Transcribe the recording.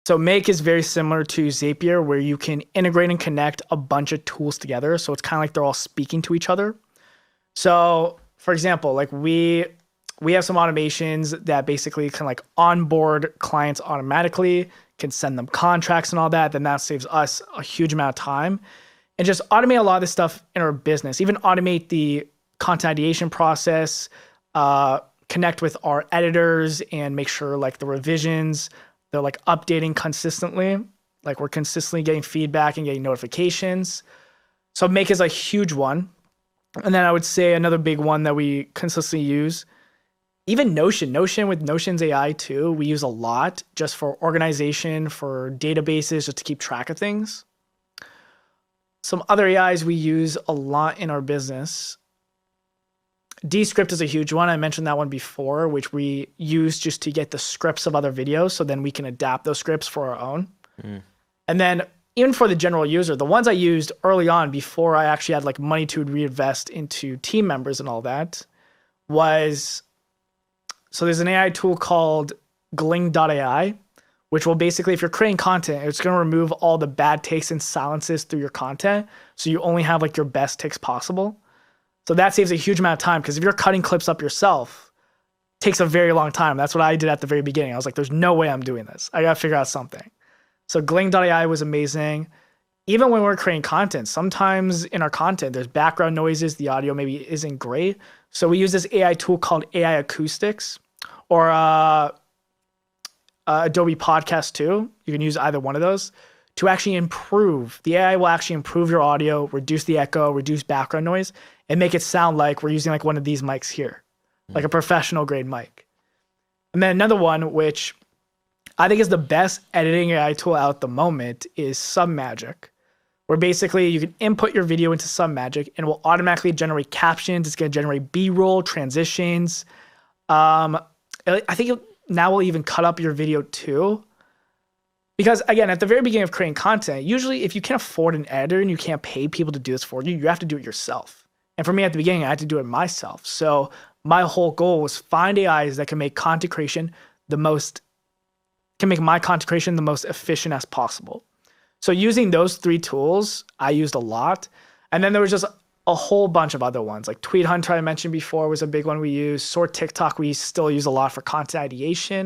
So Make is very similar to Zapier, where you can integrate and connect a bunch of tools together. So it's kind of like they're all speaking to each other. So for example, like we have some automations that basically can like onboard clients automatically, can send them contracts and all that. Then that saves us a huge amount of time and just automate a lot of this stuff in our business. Even automate the content ideation process, connect with our editors and make sure like the revisions, they're like updating consistently. Like we're consistently getting feedback and getting notifications. So Make is a huge one. And then I would say another big one that we consistently use, even Notion with Notion's AI too, we use a lot just for organization, for databases, just to keep track of things. Some other AIs we use a lot in our business. Descript is a huge one. I mentioned that one before, which we use just to get the scripts of other videos. So then we can adapt those scripts for our own. And then even for the general user, the ones I used early on before I actually had like money to reinvest into team members and all that was, so there's an AI tool called Gling.ai, which will basically, if you're creating content, it's going to remove all the bad takes and silences through your content. So you only have like your best takes possible. So that saves a huge amount of time, because if you're cutting clips up yourself, it takes a very long time. That's what I did at the very beginning. I was like, there's no way I'm doing this. I got to figure out something. So Gling.ai was amazing. Even when we're creating content, sometimes in our content, there's background noises. The audio maybe isn't great. So we use this AI tool called AI Acoustics, or Adobe Podcast 2. You can use either one of those to actually improve. The AI will actually improve your audio, reduce the echo, reduce background noise, and make it sound like we're using like one of these mics here, like a professional grade mic. And then another one, which I think is the best editing AI tool out at the moment, is Submagic, where basically you can input your video into Submagic and it will automatically generate captions. It's going to generate B-roll, transitions. I think now will even cut up your video too. Because again, at the very beginning of creating content, usually if you can't afford an editor and you can't pay people to do this for you, you have to do it yourself. And for me at the beginning, I had to do it myself. So my whole goal was find AIs that can make content creation can make my content creation the most efficient as possible. So using those three tools, I used a lot. And then there was just a whole bunch of other ones. Like Tweet Hunter I mentioned before was a big one we used. Sort TikTok we still use a lot for content ideation.